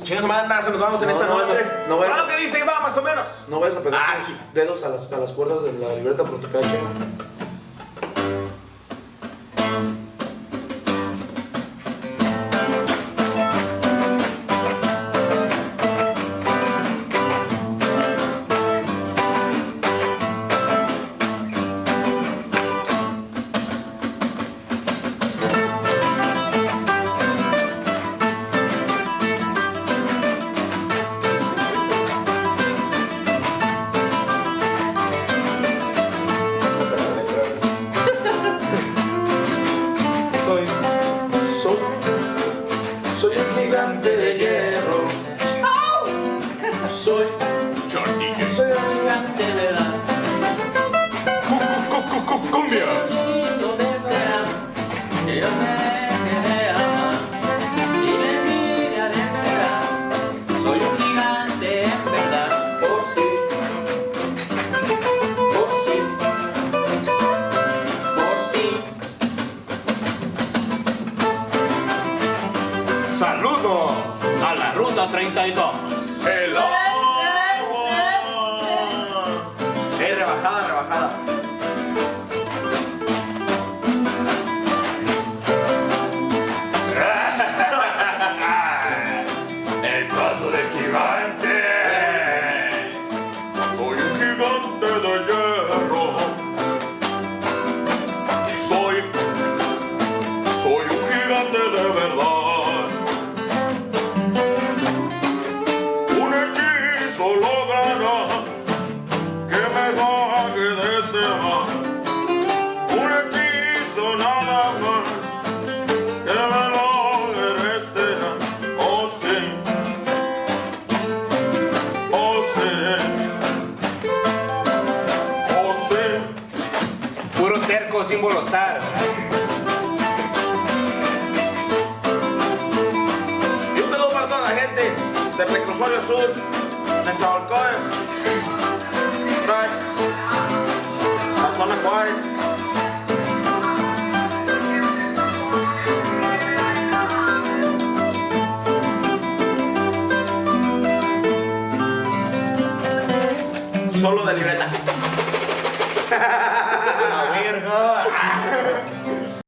Chinga su madre, nada, se nos vamos en No, esta no, noche. no vayas Claro a- que dice, va, más o menos. No vayas a pegar Ah, tus sí. dedos a las cuerdas de la libreta porque te cae chingo. Soy, soy, soy un gigante de hierro. Soy, Johnny. soy un gigante de edad. Cumbia. Quiso desear que yo me quedé amar y me vine a desear. Soy un gigante en verdad. Oh sí, oh sí, Oh sí, Saludos a la Ruta 32. Hello. Rebajada, rebajada. El paso del gigante. Soy un gigante de hierro. Soy un gigante de verdad. Un hechizo logrará que me saque de este mar. Un hechizo nada más que me logre este mar. Oh sí, oh sí, oh sí. Puro terco sin voluntar. Y un saludo para toda la gente de Reclusorio Sur, Nezahualcóyotl, la zona Juárez. Solo de libreta.